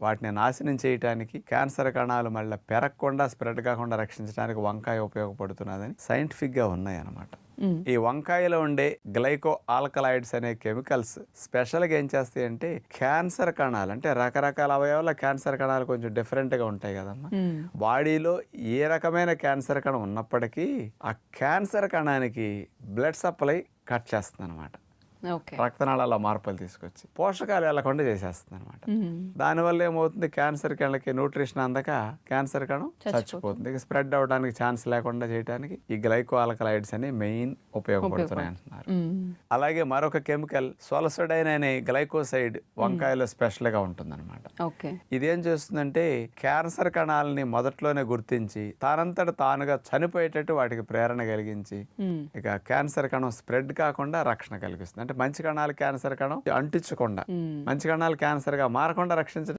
వాటిని నాశనం చేయడానికి, క్యాన్సర్ కణాలు మళ్ళీ పెరగకుండా స్ప్రెడ్ కాకుండా రక్షించడానికి వంకాయ ఉపయోగపడుతున్నదని సైంటిఫిక్గా ఉన్నాయన్నమాట. ఈ వంకాయలో ఉండే గ్లైకో ఆల్కలాయిడ్స్ అనే కెమికల్స్ స్పెషల్గా ఏం చేస్తాయంటే క్యాన్సర్ కణాలు, అంటే రకరకాల అవయవాల క్యాన్సర్ కణాలు కొంచెం డిఫరెంట్గా ఉంటాయి కదమ్మా. బాడీలో ఏ రకమైన క్యాన్సర్ కణం ఉన్నప్పటికీ ఆ క్యాన్సర్ కణానికి బ్లడ్ సప్లై కట్ చేస్తుంది అనమాట. రక్తనాళాల మార్పులు తీసుకొచ్చి పోషకాలు వెళ్లకుండా చేసేస్తుంది అనమాట. దానివల్ల ఏమవుతుంది, క్యాన్సర్ కణకి న్యూట్రిషన్ అందక క్యాన్సర్ కణం చచ్చిపోతుంది. ఇక స్ప్రెడ్ అవడానికి ఛాన్స్ లేకుండా చేయడానికి ఈ గ్లైకో ఆల్కలాయిడ్స్ అని మెయిన్ ఉపయోగపడుతున్నాయి అంటున్నారు. అలాగే మరొక కెమికల్ సోలసోడైన్ అనే గ్లైకోసైడ్ వంకాయలో స్పెషల్ గా ఉంటుంది అనమాట. ఇదేం చేస్తుందంటే క్యాన్సర్ కణాలని మొదట్లోనే గుర్తించి తానంతట తానుగా చనిపోయేటట్టు వాటికి ప్రేరణ కలిగించి ఇక క్యాన్సర్ కణం స్ప్రెడ్ కాకుండా రక్షణ కలిగిస్తుంది. అంటే మంచి కణాలు క్యాన్సర్ కణం అంటించకుండా, మంచి కణాలు క్యాన్సర్ గా మారకుండా రక్షించడం